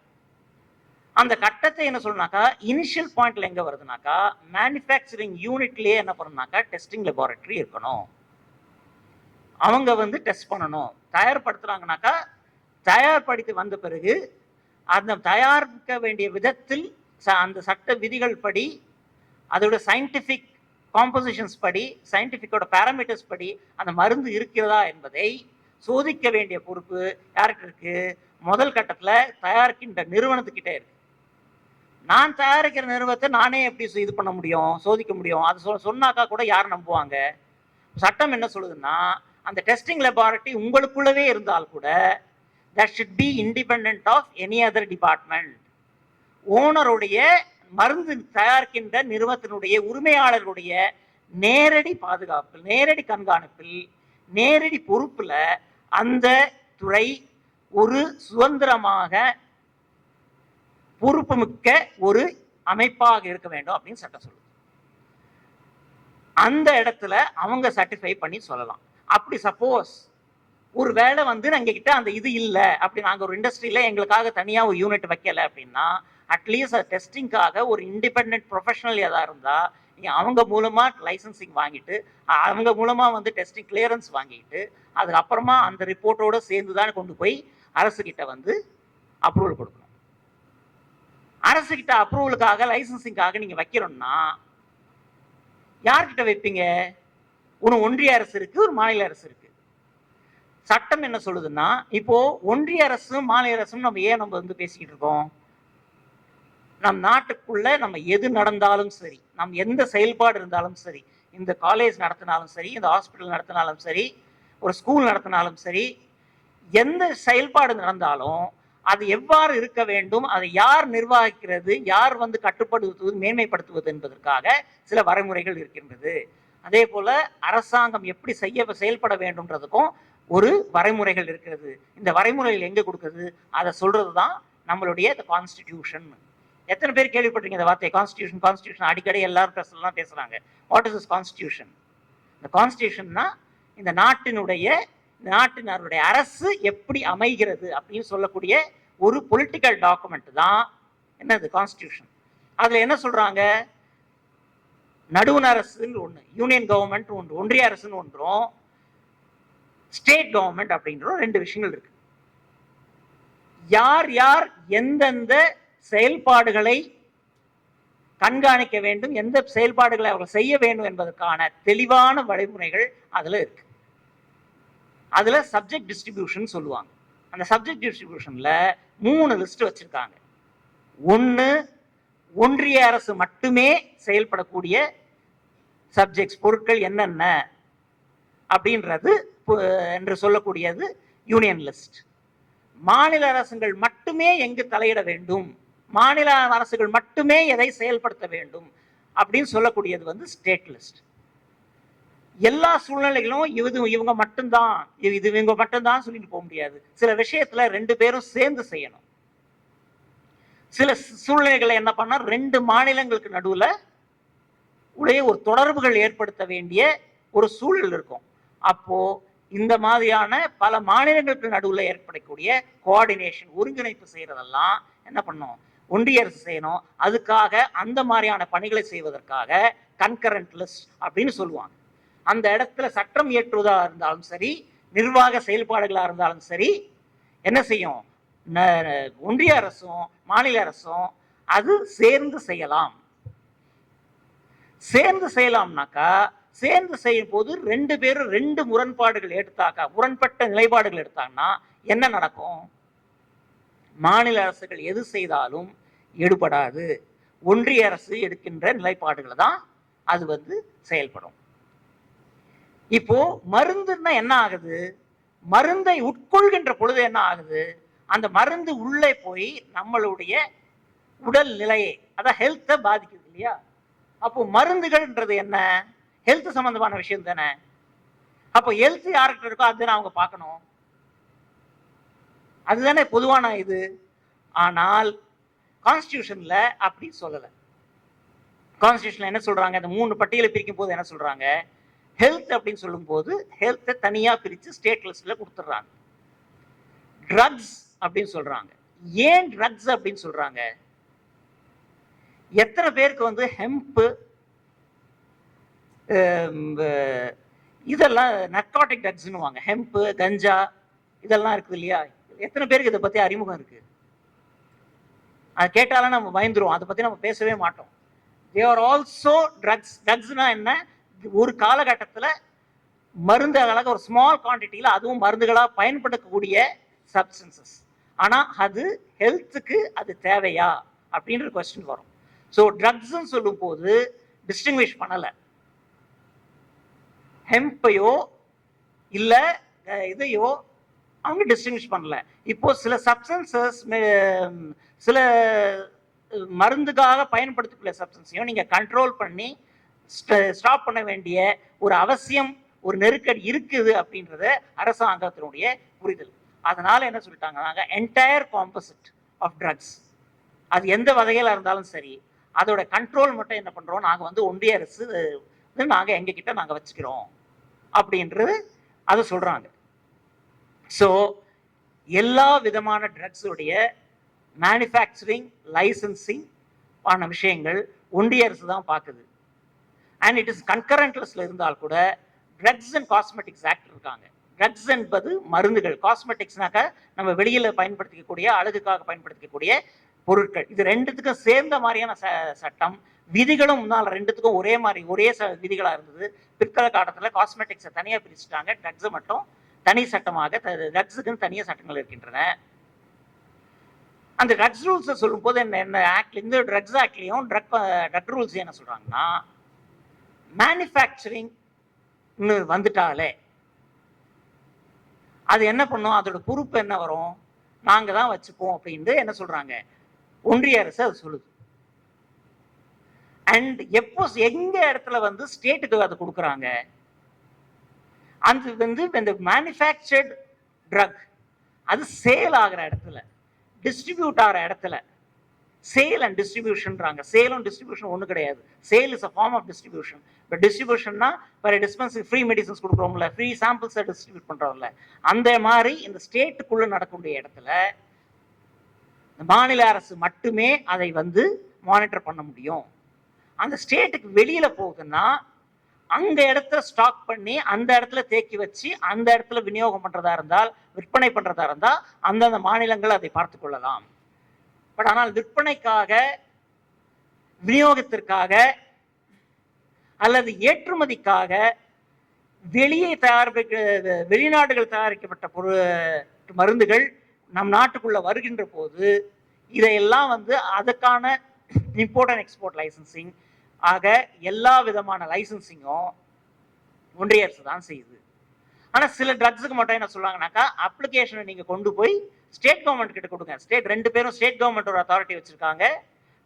Speaker 1: அந்த கட்டத்தை என்ன சொல்லணும்னாக்கா, இனிஷியல் பாயிண்ட்ல எங்க வருதுனாக்கா, மேனுஃபேக்சரிங் யூனிட்லயே என்ன பண்ணணும்னாக்கா டெஸ்டிங் லெபார்டரி இருக்கணும், அவங்க வந்து டெஸ்ட் பண்ணணும். தயார்படுத்துறாங்கனாக்கா தயார்படுத்தி வந்த பிறகு அந்த தயாரிக்க வேண்டிய விதத்தில் அந்த சட்ட விதிகள் படி, அதோட சயின்டிபிக் காம்போசிஷன்ஸ் படி, சயின்டிபிக்கோட பேராமீட்டர்ஸ் படி அந்த மருந்து இருக்கிறதா என்பதை சோதிக்க வேண்டிய பொறுப்பு யாருக்கு இருக்கு? முதல் கட்டத்துல தயாரிக்கின்ற நிறுவனத்துக்கிட்ட இருக்கு. நான் தயாரிக்கிற நிறுவனத்தை நானே எப்படி இது பண்ண முடியும், சோதிக்க முடியும்? அது சொன்னாக்கா கூட யார் நம்புவாங்க? சட்டம் என்ன சொல்லுதுன்னா, அந்த டெஸ்டிங் லெபார்டரி உங்களுக்குள்ளவே இருந்தால் கூட that should be independent of any other department. ஓனருடைய மருந்து தயாரிக்கின்ற நிறுவனத்தினுடைய உரிமையாளர்களுடைய நேரடி பாதுகாப்பில், நேரடி கண்காணிப்பில், நேரடி பொறுப்புல அந்த துறை ஒரு சுதந்திரமாக பொறுப்புமிக்க ஒரு அமைப்பாக இருக்க வேண்டும் அப்படின்னு சட்டம் சொல்லுது. அந்த இடத்துல அவங்க சர்டிஃபை பண்ணி சொல்லலாம். அப்படி சப்போஸ் ஒரு வேளை எங்க கிட்ட அந்த இது இல்லை அப்படி நாங்கள் ஒரு இண்டஸ்ட்ரியில எங்களுக்காக தனியாக ஒரு யூனிட் வைக்கல அப்படின்னா, அட்லீஸ்ட் அது டெஸ்டிங்காக ஒரு இண்டிபெண்ட் ப்ரொஃபஷனல் எதாவது இருந்தா அவங்க மூலமா லைசன்சிங் வாங்கிட்டு, அவங்க மூலமா டெஸ்டிங் கிளியரன்ஸ் வாங்கிட்டு, அதுக்கப்புறமா அந்த ரிப்போர்ட்டோட சேர்ந்து தான் கொண்டு போய் அரசு கிட்ட அப்ரூவல் கொடுக்கணும். அரசு கிட்ட அப்ரூவலுக்காக லைசன்சிங்காக நீங்க வைக்கிறோம்னா யார்கிட்ட வைப்பீங்க? ஒன்றிய அரசு இருக்கு, ஒரு மாநில அரசு இருக்கு. சட்டம் என்ன சொல்லுதுன்னா, இப்போ ஒன்றிய அரசும் மாநில அரசும் நம்ம ஏன் பேசிக்கிட்டு இருக்கோம்? நம் நாட்டுக்குள்ள நம்ம எது நடந்தாலும் சரி, நம் எந்த செயல்பாடு இருந்தாலும் சரி, இந்த காலேஜ் நடத்தினாலும் சரி, இந்த ஹாஸ்பிட்டல் நடத்தினாலும் சரி, ஒரு ஸ்கூல் நடத்தினாலும் சரி, எந்த செயல்பாடு நடந்தாலும் அது எவ்வாறு இருக்க வேண்டும், அதை யார் நிர்வகிக்கிறது, யார் கட்டுப்படுத்துவது, மேன்மைப்படுத்துவது என்பதற்காக சில வரைமுறைகள் இருக்கின்றது. அதே போல அரசாங்கம் எப்படி செயல்பட வேண்டும்ன்றதுக்கும் ஒரு வரைமுறைகள் இருக்கிறது. இந்த வரைமுறைகள் எங்க கொடுக்குறது? அதை சொல்றதுதான் நம்மளுடைய கான்ஸ்டிடியூஷன். எத்தனை பேர் கேள்விப்பட்டிருக்கீங்க இந்த வார்த்தை கான்ஸ்டிடியூஷன்? கான்ஸ்டிடியூஷன் அடிக்கடி எல்லாரும் பேசுறாங்க. What is this constitution? இந்த கான்ஸ்டிடியூஷன்னா இந்த நாட்டினுடைய அரசு எப்படி அமைகிறது அப்படின்னு சொல்லக்கூடிய ஒரு பொலிட்டிக்கல் டாக்குமெண்ட் தான் என்னது கான்ஸ்டிடியூஷன். அதுல என்ன சொல்றாங்க? நடுவண் அரசுன்னு ஒண்ணு, யூனியன் கவர்மெண்ட் ஒன்று, ஒன்றிய அரசுன்னு ஒன்றும், ஸ்டேட் கவர்மெண்ட் அப்படின்ற ரெண்டு விஷயங்கள் இருக்கு. யார் யார் எந்தெந்த செயல்பாடுகளை கண்காணிக்க வேண்டும், எந்த செயல்பாடுகளை அவர்கள் செய்ய வேண்டும் என்பதற்கான தெளிவான வழிமுறைகள் அதுல இருக்கு. அதுல சப்ஜெக்ட் டிஸ்ட்ரிபியூஷன் சொல்லுவாங்க. அந்த சப்ஜெக்ட் டிஸ்ட்ரிபியூஷன்ல 3 லிஸ்ட் வச்சிருக்காங்க. ஒன்னு, ஒன்றிய அரசு மட்டுமே செயல்படக்கூடிய சப்ஜெக்ட்ஸ், பொருட்கள் என்னென்ன அப்படின்றது என்று சொல்லக்கூடியது யூனியன் லிஸ்ட். மாநில அரசுகள் மட்டுமே எங்கு தலையிட வேண்டும், மாநில அரசுகள் மட்டுமே எதை செயல்படுத்த வேண்டும் அப்படின்னு சொல்லக்கூடியது ஸ்டேட் லிஸ்ட். எல்லா சூழ்நிலைகளும் இவங்க மட்டும்தான் சொல்லிட்டு போக முடியாது. சில விஷயத்துல 2 பேரும் சேர்ந்து செய்யணும். சில சூழ்நிலைகளை என்ன பண்ணா 2 மாநிலங்களுக்கு நடுவுல உடைய ஒரு தொடர்புகள் ஏற்படுத்த வேண்டிய ஒரு சூழல் இருக்கும். அப்போ இந்த மாதிரியான பல மாநிலங்களுக்கு நடுவில் ஏற்படக்கூடிய கோஆர்டினேஷன், ஒருங்கிணைப்பு செய்யறதெல்லாம் என்ன பண்ணும்? ஒன்றிய அரசு செய்யணும். அதுக்காக அந்த மாதிரியான பணிகளை செய்வதற்காக கன்கரண்ட் லிஸ்ட் அப்படின்னு சொல்லுவாங்க. அந்த இடத்துல சட்டம் இயற்றுவதா இருந்தாலும் சரி, நிர்வாக செயல்பாடுகளா இருந்தாலும் சரி, என்ன செய்யும்? ஒன்றிய அரசும் மாநில அரசும் அது சேர்ந்து செய்யலாம். சேர்ந்து செய்யலாம்னாக்கா, சேர்ந்து செய்யும் போது 2 பேரும் 2 முரண்பாடுகள் எடுத்தாக்கா, முரண்பட்ட நிலைப்பாடுகள் எடுத்தாங்கன்னா என்ன நடக்கும்? மாநில அரசுகள் எது செய்தாலும் எடுபடாது. ஒன்றிய அரசு எடுக்கின்ற நிலைப்பாடுகளை தான் அது செயல்படும். இப்போ மருந்துன்னா என்ன ஆகுது? மருந்தை உட்கொள்கின்ற பொழுது என்ன ஆகுது? அந்த மருந்து உள்ளே போய் நம்மளுடைய உடல் நிலையை, அதான் ஹெல்த்தை பாதிக்குது இல்லையா? அப்போ மருந்துகள்ன்றது என்ன? ஹெல்த் சம்பந்தமான விஷயம் தானே. அப்போ ஹெல்த் யார்கிட்ட இருக்கோ அதுதானே அவங்க பார்க்கணும். அதுதானே பொதுவான இது. ஆனால் கான்ஸ்டிடியூஷன்ல அப்படி சொல்லல. கான்ஸ்டிடியூஷன்ல என்ன சொல்றாங்க? அந்த 3 பட்டியலை பிரிக்கும் போது என்ன சொல்றாங்க? ஹெல்த் அப்படின்னு சொல்லும் போது ஹெல்த்தை தனியா பிரிச்சு ஸ்டேட் லிஸ்ட்ல கொடுத்துடுறாங்க. ட்ரக்ஸ் அப்படின்னு சொல்றாங்க. ஏன் ட்ரக்ஸ் அப்படின்னு சொல்றாங்க? எத்தனை பேருக்கு ஹெம்ப், இதெல்லாம் நர்காட்டிக் ட்ரக்ஸ்னுவாங்க, ஹெம்ப், கஞ்சா இதெல்லாம் இருக்குது இல்லையா? எத்தனை பேருக்கு இதை பத்தி அறிமுகம் இருக்கு? அது கேட்டாலும் நம்ம பயந்துருவோம், அதை பத்தி நம்ம பேசவே மாட்டோம். They are also drugs. ட்ரக்ஸ்னா என்ன? ஒரு காலகட்டத்தில் மருந்துகளாக ஒரு ஸ்மால் குவான்டிட்டியில் அதுவும் மருந்துகளாக பயன்படுத்தக்கூடிய சப்ஸ்டன்சஸ். ஆனால் அது ஹெல்த்துக்கு அது தேவையா அப்படின்ற கொஸ்டின் வரும். ஸோ ட்ரக்ஸ்ன்னு சொல்லும் போது டிஸ்டிங்விஷ் பண்ணலை. ஹெம்பையோ இல்லை இதையோ அவங்க டிஸ்டிங்விஷ் பண்ணல. இப்போ சில சப்ஸ்டன்சஸ், சில மருந்துக்காக பயன்படுத்தக்கூடிய சப்ஸ்டன்ஸையும் நீங்கள் கண்ட்ரோல் பண்ணி ஸ்டாப் பண்ண வேண்டிய ஒரு அவசியம், ஒரு நெருக்கடி இருக்குது அப்படின்றத அரசாங்கத்தினுடைய புரிதல். அதனால என்ன சொல்லிட்டாங்க, நாங்கள் என்டையர் காம்போசிட் ஆஃப் ட்ரக்ஸ், அது எந்த வகையில் இருந்தாலும் சரி, அதோட கண்ட்ரோல் மட்டும் என்ன பண்ணுறோம், நாங்கள் வந்து ஒன்றிய அரசு நாங்கள் எங்ககிட்ட நாங்கள் வச்சுக்கிறோம் அப்படின்றது அதை சொல்கிறாங்க. ஸோ எல்லா விதமான ட்ரக்ஸுடைய மேனுஃபேக்சரிங், லைசன்சிங் ஆன விஷயங்கள் ஒன்றிய அரசு தான் பார்க்குது. அண்ட் இட் இஸ் கன்கரண்ட் லிஸ்ட்ல இருந்தால் கூட ட்ரக்ஸ் அண்ட் காஸ்மெட்டிக்ஸ் ஆக்ட் இருக்காங்க. ட்ரக்ஸ் என்பது மருந்துகள், காஸ்மெட்டிக்ஸ்னாக்க நம்ம வெளியில் பயன்படுத்திக்கக்கூடிய, அழகுக்காக பயன்படுத்திக்கக்கூடிய பொருட்கள். இது ரெண்டுத்துக்கும் சேர்ந்த மாதிரியான சட்டம், விதிகளும் முன்னால் ரெண்டுத்துக்கும் ஒரே மாதிரி ஒரே விதிகளாக இருந்தது. பிற்கால காலத்தில் காஸ்மெட்டிக்ஸை தனியாக பிரிச்சுட்டாங்க, ட்ரக்ஸை மட்டும் தனி சட்டமாக, ட்ரக்ஸுக்குன்னு தனியாக சட்டங்கள் இருக்கின்றன. அந்த ட்ரக்ஸ் ரூல்ஸை சொல்லும் போது என்ன ஆக்ட், இந்த ட்ரக்ஸ் ஆக்ட்லையும் ட்ரக் ரூல்ஸ் என்ன சொல்றாங்கன்னா, மேனுஃபேக்சரிங் வந்துட்டாலே அது என்ன பண்ணும், அதோட பொறுப்பு என்ன வரும், நாங்க தான் வச்சுப்போம் அப்படின்னு என்ன சொல்றாங்க, ஒன்றிய அரசு அது சொல்லுது. அண்ட் எப்போ எங்க இடத்துல வந்து ஸ்டேட்டுக்கு அதை கொடுக்குறாங்க, அது வந்து இந்த மேனுஃபேக்சர்ட் ட்ரக் அது சேல் ஆகிற இடத்துல, டிஸ்ட்ரிபியூட் ஆகிற இடத்துல, சேல் அண்ட் டிஸ்ட்ரிபியூஷன்றாங்க. சேலும் டிஸ்ட்ரிபியூஷன் ஒன்று கிடையாது. Sale is a form of distribution. இப்போ டிஸ்ட்ரிபியூஷன்னா வேற டிஸ்பென்சரி ஃப்ரீ மெடிசன்ஸ் கொடுக்குறோம்ல, ஃப்ரீ சாம்பிள்ஸை டிஸ்ட்ரிபியூட் பண்ணுறோம்ல, அந்த மாதிரி இந்த ஸ்டேட்டுக்குள்ளே நடக்கக்கூடிய இடத்துல மாநில அரசு மட்டுமே அதை வந்து மானிட்டர் பண்ண முடியும். அந்த ஸ்டேட்டுக்கு வெளியில போகுதுன்னா அங்க இடத்துல ஸ்டாக் பண்ணி அந்த இடத்துல தேக்கி வச்சு அந்த இடத்துல விநியோகம் பண்றதா இருந்தால், விற்பனை பண்றதா இருந்தால் அந்தந்த மாநிலங்கள் அதை பார்த்து கொள்ளலாம். பட் ஆனால் விற்பனைக்காக, விநியோகத்திற்காக அல்லது ஏற்றுமதிக்காக வெளிநாடுகள் தயாரிக்கப்பட்ட மருந்துகள் நம் நாட்டுக்குள்ள வருகின்ற போது இதையெல்லாம் வந்து அதுக்கான இம்போர்ட் அண்ட் எக்ஸ்போர்ட் லைசன்சிங் ஆக எல்லா விதமான லைசன்சிங்கும் ஒன்றிய அரசு தான் செய்யுது. ஆனால் சில ட்ரக்ஸுக்கு மட்டும் என்ன சொல்லுவாங்கனாக்கா, அப்ளிகேஷனை நீங்கள் கொண்டு போய் ஸ்டேட் கவர்மெண்ட் கிட்ட கொடுங்க. ரெண்டு பேரும் ஸ்டேட் கவர்மெண்ட் ஒரு அத்தாரிட்டி வச்சிருக்காங்க,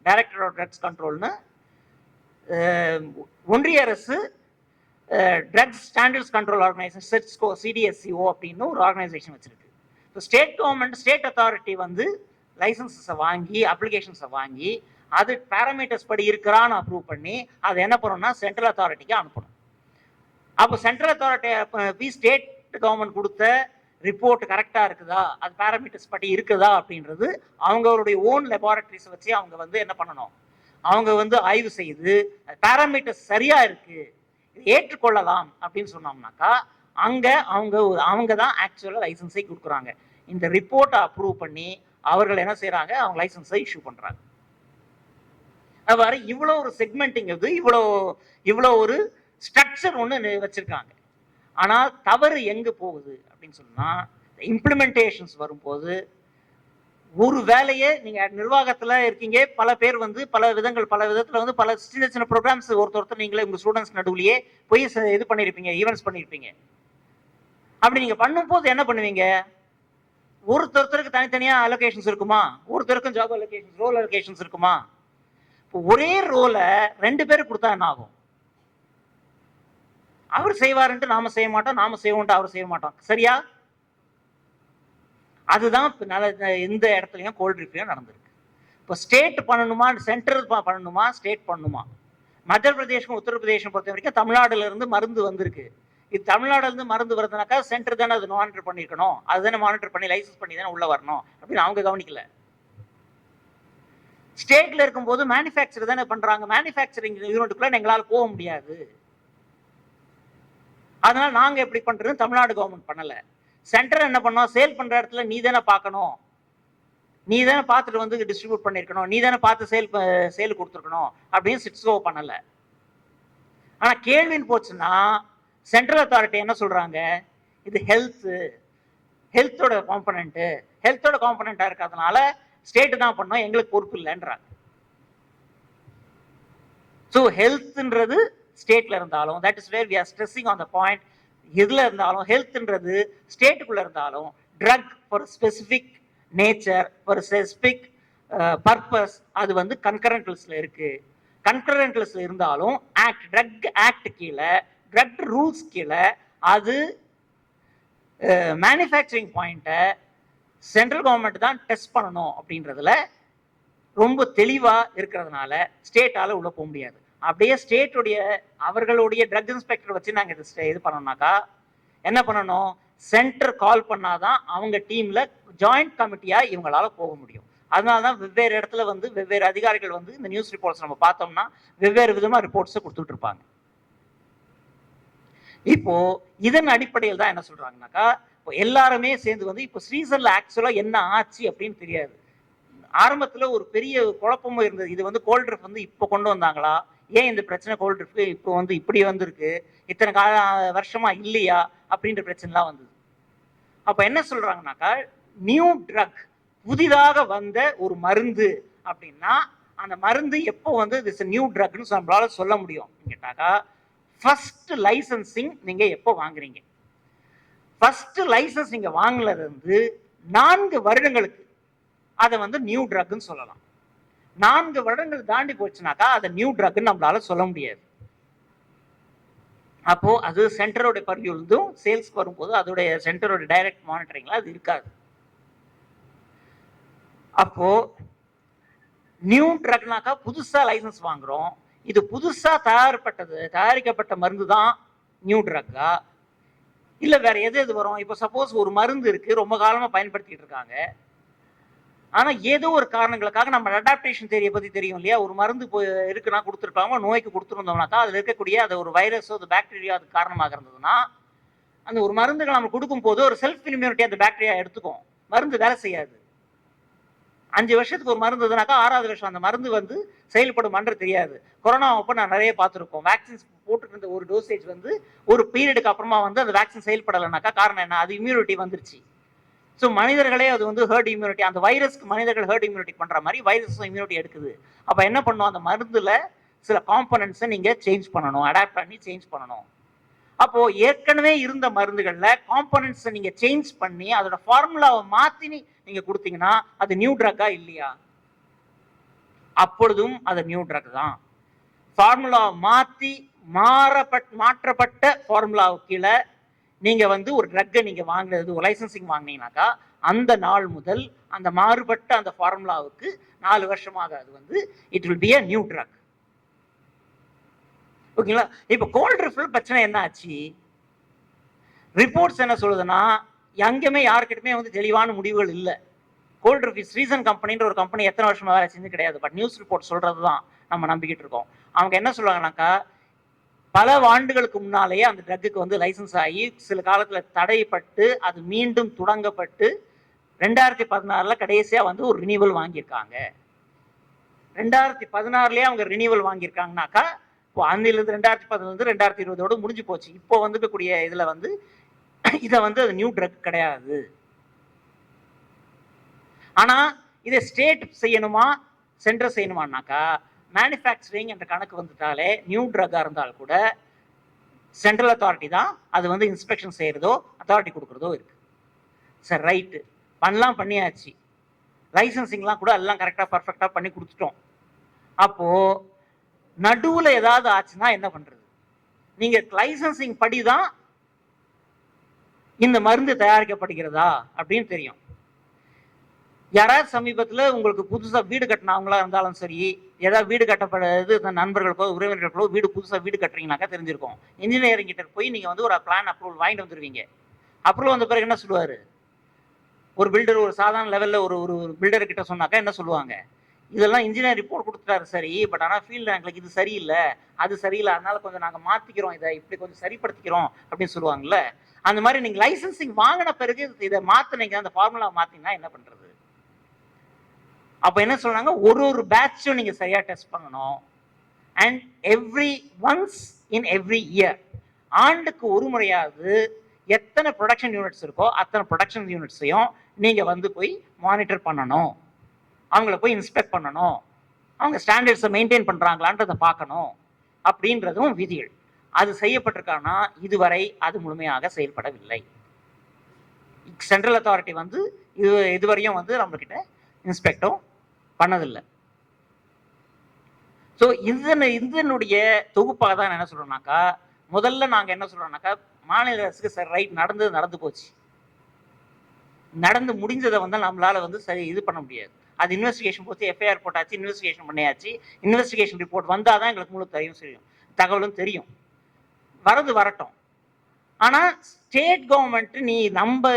Speaker 1: டைரக்டர் ஆஃப் ட்ரக்ஸ் கண்ட்ரோல்னு. ஒன்றிய அரசு drugs standards control organisation, CDSCO, CDSCO அப்படின்னு ஒரு ஆர்கனைசேஷன் வச்சிருக்கு. இப்போ ஸ்டேட் கவர்மெண்ட், ஸ்டேட் அத்தாரிட்டி வந்து லைசன்ஸை வாங்கி, அப்ளிகேஷன்ஸை வாங்கி, அது பேராமீட்டர்ஸ் படி இருக்கிறான்னு அப்ரூவ் பண்ணி அதை என்ன பண்ணணும்னா சென்ட்ரல் அத்தாரிட்டிக்கு அனுப்பணும். அப்போ சென்ட்ரல் அத்தாரிட்டி ஸ்டேட் கவர்மெண்ட் கொடுத்த ரிப்போர்ட் கரெக்டா இருக்குதா, அது பேராமீட்டர்ஸ் படி இருக்குதா அப்படின்றது அவங்களுடைய ஓன் லெபார்டரிஸ் வச்சு அவங்க வந்து என்ன பண்ணணும், அவங்க வந்து ஆய்வு செய்து பேராமீட்டர்ஸ் சரியா இருக்கு, ஏற்றுக்கொள்ளலாம் அப்படின்னு சொன்னோம்னாக்கா அவங்க தான் ஆக்சுவலா லைசன்ஸை கொடுக்குறாங்க. இந்த ரிப்போர்ட்டை அப்ரூவ் பண்ணி அவர்கள் என்ன செய்யறாங்க, அவங்க லைசன்ஸை இஷ்யூ பண்றாங்க. அவ்வாறு இவ்வளோ ஒரு செக்மெண்டிங், இவ்வளோ ஒரு ஸ்ட்ரக்சர் ஒன்று வச்சிருக்காங்க. ஆனால் தவறு எங்க போகுது அப்படின்னு சொன்னா, இம்ப்ளிமெண்டேஷன்ஸ் வரும்போது ஒரு வேலையை நீங்க நிர்வாகத்துல இருக்கீங்க, பல பேர் வந்து பல விதத்துல வந்து பல சின்ன சின்ன ப்ரோக்ராம்ஸ் ஒருத்தர் நீங்களே உங்க ஸ்டூடெண்ட்ஸ் நடுவுலயே போய் இது பண்ணிருப்பீங்க, ஈவெண்ட்ஸ் பண்ணிருப்பீங்க. அப்படி நீங்க பண்ணும்போது என்ன பண்ணுவீங்க, ஒருத்தருக்கு தனித்தனியா அலோகேஷன்ஸ் இருக்குமா, ஒருத்தருக்கும் ஜாப் அலோகேஷன்ஸ், ரோல் அலோகேஷன்ஸ் இருக்குமா? ஒரே ரோலை ரெண்டு பேருக்கு கொடுத்தா என்ன ஆகும், அவர் செய்வாருன்ட்டு நாம செய்ய மாட்டோம், நாம செய்வோம்ட்டு அவர் செய்ய மாட்டோம், சரியா? அதுதான் இந்த இடத்துலயும் கோல்ட் ரிவ்யூ நடந்திருக்கு. இப்போ ஸ்டேட் பண்ணணுமா, சென்ட்ரல் பண்ணணுமா, ஸ்டேட் பண்ணணுமா? மத்திய பிரதேசம், உத்தரப்பிரதேசம் பொறுத்த வரைக்கும் தமிழ்நாடுல இருந்து மருந்து வந்திருக்கு. இது தமிழ்நாடுல இருந்து மருந்து வருதுனாக்கா சென்டர் தானே அது மானிட்டர் பண்ணிருக்கணும், அதுதானே மானிட்டர் பண்ணி லைசன்ஸ் பண்ணி தானே உள்ள வரணும் அப்படின்னு அவங்க கவனிக்கல. ஸ்டேட்ல இருக்கும்போது மேனுஃபேக்சர் தானே பண்றாங்க, மேனுஃபேக்சரிங் யூனிட்டுக்குள்ள எங்களால் போக முடியாது, அதனால நாங்க எப்படி பண்றது, தமிழ்நாடு கவர்மெண்ட் பண்ணல. சென்டர் என்ன பண்ணோம், சேல் பண்ற இடத்துல நீ தானே பார்க்கணும், நீ தானே பார்த்துட்டு வந்து டிஸ்ட்ரிபியூட் பண்ணிருக்கணும், நீ தானே பார்த்து சேல் கொடுத்துருக்கணும் அப்படின்னு சிட்ஸ்கோ பண்ணல. ஆனா கேள்வின்னு போச்சுன்னா சென்ட்ரல் அத்தாரிட்டி என்ன சொல்றாங்க, இது ஹெல்த்தோட காம்பனண்டா இருக்கிறதுனால ஸ்டேட் தான் பண்ணோம், எங்களுக்கு பொறுப்பு இல்லைன்றாங்க. ஸோ ஹெல்த்ன்றது ஸ்டேட்ல இருந்தாலும், that is where we are stressing on the point, எதுல இருந்தாலும் ஹெல்த்ன்றது ஸ்டேட்டுக்குள்ள இருந்தாலும் drug for specific nature for specific purpose அது வந்து கன்கரண்ட் லிஸ்ட்ல இருக்கு. கன்கரண்ட் லிஸ்ட்ல இருந்தாலும் ட்ரக் ஆக்ட் கீழே, ட்ரக் ரூல்ஸ் கீழே அது மேனுஃபேக்சரிங் பாயிண்ட்டை சென்ட்ரல் கவர்மெண்ட் தான் டெஸ்ட் பண்ணணும் அப்படின்றதுல ரொம்ப தெளிவா இருக்கிறதுனால ஸ்டேட்டால உள்ள போக முடியாது. அப்படியே ஸ்டேட்டுடைய அவர்களுடைய ட்ரக் இன்ஸ்பெக்டர் வச்சு நாங்க இது பண்ணோம்னாக்கா என்ன பண்ணணும், சென்டர் கால் பண்ணாதான் அவங்க டீம்ல ஜாயிண்ட் கமிட்டியா இவங்களால போக முடியும். அதனாலதான் வெவ்வேறு இடத்துல வந்து வெவ்வேறு அதிகாரிகள் வந்து இந்த நியூஸ் ரிப்போர்ட்ஸ் நம்ம பார்த்தோம்னா வெவ்வேறு விதமா ரிப்போர்ட்ஸை கொடுத்துட்டு இருப்பாங்க. இப்போ இதன் அடிப்படையில் தான் என்ன சொல்றாங்கனாக்கா, இப்போ எல்லாருமே சேர்ந்து வந்து இப்போ ஸ்ரீசன்ல ஆக்சுவலா என்ன ஆச்சு அப்படின்னு தெரியாது. ஆரம்பத்துல ஒரு பெரிய குழப்பமும் இருந்தது. இது வந்து கோல்ட் ட்ரிப் வந்து இப்போ கொண்டு வந்தாங்களா, ஏன் இந்த பிரச்சனை கோல்ட் ட்ரிப் இப்போ வந்து இப்படி வந்திருக்கு, இத்தனை வருஷமா இல்லையா அப்படின்ற பிரச்சனைலாம் வந்தது. அப்ப என்ன சொல்றாங்கனாக்கா, நியூ ட்ரக் புதிதாக வந்த ஒரு மருந்து அப்படின்னா அந்த மருந்து எப்போ வந்து திஸ் நியூ ட்ரக்னு நம்மளால சொல்ல முடியும் கேட்டாக்கா, ஃபர்ஸ்ட் லைசன்சிங் நீங்க எப்போ வாங்குறீங்க. ஃபர்ஸ்ட் லைசன்ஸ் நீங்க வாங்கினது வந்து 4 வருடங்களுக்கு அதை வந்து நியூ ட்ரக்னு சொல்லலாம். 4 வருடங்கள் தாண்டி போச்சுனாக்கா அதை நியூ ட்ரக்னு நம்மளால சொல்ல முடியாது. அப்போ அது சென்டரோட பர்வியூலும் சேல்ஸ்க்கு வரும்போது அதோடைய சென்டரோட டைரக்ட் மானிட்டரிங்ல அது இருக்காது. அப்போ நியூ ட்ரக்னாக்கா புதுசா லைசன்ஸ் வாங்குறோம், இது புதுசா தயாரிக்கப்பட்ட மருந்து தான் நியூ ட்ரக்கா இல்ல வேற எது வரும். இப்போ சப்போஸ் ஒரு மருந்து இருக்கு, ரொம்ப காலமா பயன்படுத்திட்டு இருக்காங்க, ஆனா ஏதோ ஒரு காரணங்களுக்காக நம்ம அடாப்டேஷன் தியரியை பத்தி தெரியும் இல்லையா, ஒரு மருந்து இருக்குன்னா கொடுத்துருப்பாங்க, நோய்க்கு கொடுத்துருந்தோம்னாக்கா அதுல இருக்கக்கூடிய அது ஒரு வைரஸோ அது பாக்டீரியா அது காரணமாக இருந்ததுன்னா அந்த ஒரு மருந்துகள் நம்ம கொடுக்கும் போது ஒரு செல்ஃப் இம்யூனிட்டி அந்த பாக்டீரியா எடுத்துக்கும், மருந்து வேலை செய்யாது. 5 வருஷத்துக்கு ஒரு மருந்து இருந்ததுனாக்கா 6வது வருஷம் அந்த மருந்து வந்து செயல்படுமான்றது தெரியாது. கொரோனா அப்போ நான் நிறைய பார்த்துருக்கோம், வேக்சின்ஸ் போட்டுட்டு இருந்த ஒரு டோசேஜ் வந்து ஒரு பீரியடுக்கு அப்புறமா வந்து அந்த வேக்சின் செயல்படலைனாக்கா காரணம் என்ன, அது இம்யூனிட்டி வந்துருச்சு. ஸோ மனிதர்களே அது வந்து ஹர்ட் இம்யூனிட்டி, அந்த வைரஸ்க்கு மனிதர்கள் ஹர்ட் இம்யூனிட்டி பண்ற மாதிரி வைரஸ் இம்யூனிட்டி எடுக்குது. அப்ப என்ன பண்ணும், அந்த மருந்துல சில காம்பனன்ட்ஸை நீங்க சேஞ்ச் பண்ணணும், அடாப்ட் பண்ணி சேஞ்ச் பண்ணணும். அப்போ ஏற்கனவே இருந்த மருந்துகள்ல காம்பனன்ட்ஸை நீங்க சேஞ்ச் பண்ணி அதோட ஃபார்முலாவை மாத்தி நீங்க கொடுத்தீங்கன்னா அது நியூ ட்ரக்கா இல்லையா? அப்பொழுதும் அது நியூ ட்ரக் தான். ஃபார்முலா மாத்தி மாற்றப்பட்ட ஃபார்முலாவுக்கு கீழே நீங்க வந்து ஒரு ட்ரக்கை நீங்க வாங்குறது, ஒரு லைசன்சிங் வாங்கினீங்கன்னாக்கா அந்த நாள் முதல் அந்த மாறுபட்ட அந்த ஃபார்முலாவுக்கு 4 வருஷமாக அது வந்து it will be a new drug. ஓகேங்களா? இப்போ கோல்ட் ட்ரிப்ல பிரச்சனை என்ன ஆச்சு, ரிப்போர்ட்ஸ் என்ன சொல்லுதுன்னா எங்கேயுமே யாருக்கிட்டுமே வந்து தெளிவான முடிவுகள் இல்லை. கோல்ட் ட்ரிப் ரீசன் கம்பெனின்ற ஒரு கம்பெனி எத்தனை வருஷமா வேலை செஞ்சு கிடையாது, பட் நியூஸ் ரிப்போர்ட் சொல்றதுதான் நம்ம நம்பிக்கிட்டு இருக்கோம். அவங்க என்ன சொல்லுவாங்கன்னாக்கா, பல ஆண்டுகளுக்கு முன்னாலேயே அந்த ட்ரக்குக்கு வந்து லைசன்ஸ் ஆகி சில காலத்துல தடைப்பட்டு அது மீண்டும் தொடங்கப்பட்டு 2016 கடைசியா வந்து ஒரு ரினிவல் வாங்கியிருக்காங்க. 2016 அவங்க ரினிவல் வாங்கியிருக்காங்கனாக்கா இப்போ அந்திலிருந்து 2010 2020 முடிஞ்சு போச்சு. இப்போ வந்துக்கூடிய இதுல வந்து இதை வந்து அது நியூ ட்ரக் கிடையாது. ஆனா இதை ஸ்டேட் செய்யணுமா சென்டர் செய்யணுமானாக்கா, மேனுஃபேக்சரிங் என்ற கணக்கு வந்துட்டாலே நியூ ட்ரக்கா இருந்தால் கூட சென்ட்ரல் அத்தாரிட்டி தான் அது வந்து இன்ஸ்பெக்ஷன் செய்யறதோ அத்தாரிட்டி கொடுக்கறதோ இருக்கு. சரி ரைட்டு, பண்ணலாம், பண்ணியாச்சு, லைசன்சிங்லாம் கூட எல்லாம் கரெக்டா பர்ஃபெக்டா பண்ணி கொடுத்துட்டோம். அப்போ நடுவுல ஏதாவது ஆச்சுன்னா என்ன பண்றது? நீங்க லைசன்சிங் படிதான் இந்த மருந்து தயாரிக்கப்படுகிறதா அப்படின்னு தெரியும். யாராவது சமீபத்தில் உங்களுக்கு புதுசா வீடு கட்டினவங்களா இருந்தாலும் சரி, ஏதாவது வீடு கட்டப்படுறது நண்பர்களுக்கோ உறவினர்களுக்கோ வீடு புதுசா வீடு கட்டுறீங்கனாக்கா தெரிஞ்சிருக்கும். இன்ஜினியரிங் கிட்ட போய் நீங்க வந்து ஒரு பிளான் அப்ரூவல் வாங்கிட்டு வந்துருவீங்க. அப்ரூவல் வந்த பிறகு என்ன சொல்லுவாரு, ஒரு பில்டர் ஒரு சாதாரண லெவல்ல ஒரு ஒரு பில்டர் கிட்ட சொன்னாக்கா என்ன சொல்லுவாங்க, இதெல்லாம் இன்ஜினியர் ரிப்போர்ட் கொடுத்துட்டாரு சரி, பட் ஆனால் ஃபீல்டு எங்களுக்கு இது சரியில்லை அது சரியில்லை, அதனால கொஞ்சம் நாங்கள் மாற்றிக்கிறோம், இதை இப்படி கொஞ்சம் சரிப்படுத்திக்கிறோம் அப்படின்னு சொல்லுவாங்கல்ல. அந்த மாதிரி நீங்கள் லைசன்சிங் வாங்கின பிறகு இதை மாற்றினீங்க, அந்த ஃபார்முலா மாற்றினா என்ன பண்ணுறது? அப்போ என்ன சொல்றாங்க, ஒரு பேட்சும் நீங்கள் சரியாக டெஸ்ட் பண்ணணும். And once in every year ஆண்டுக்கு ஒரு முறையாவது எத்தனை ப்ரொடக்ஷன் யூனிட்ஸ் இருக்கோ அத்தனை ப்ரொடக்ஷன் யூனிட்ஸையும் நீங்க வந்து போய் மானிட்டர் பண்ணணும், அவங்கள போய் இன்ஸ்பெக்ட் பண்ணணும், அவங்க ஸ்டாண்டர்ட்ஸை மெயின்டைன் பண்றாங்களான்றதை பார்க்கணும் அப்படின்றதும் விதிகள். அது செய்யப்பட்டிருக்கானா இதுவரை அது முழுமையாக செயல்படவில்லை. சென்ட்ரல் அத்தாரிட்டி வந்து இதுவரையும் வந்து நம்ம கிட்ட இன்ஸ்பெக்டும் பண்ணதில்லை. ஸோ இதனுடைய தொகுப்பாக தான் என்ன சொல்றோம்னாக்கா, முதல்ல நாங்க என்ன சொல்றோம்னாக்கா, மாநில அரசுக்கு சரி ரைட் நடந்து போச்சு, நடந்து முடிஞ்சதை வந்து நம்மளால வந்து சரி இது பண்ண முடியாது. அது இன்வெஸ்டிகேஷன் போச்சு, எஃப்ஐஆர் போட்டாச்சு, இன்வெஸ்டிகேஷன் பண்ணியாச்சு, இன்வெஸ்டிகேஷன் ரிப்போர்ட் வந்தாதான் எங்களுக்கு முழு தகவலும் தெரியும். வரது வரட்டும். ஆனா ஸ்டேட் கவர்மெண்ட் நீ நம்ம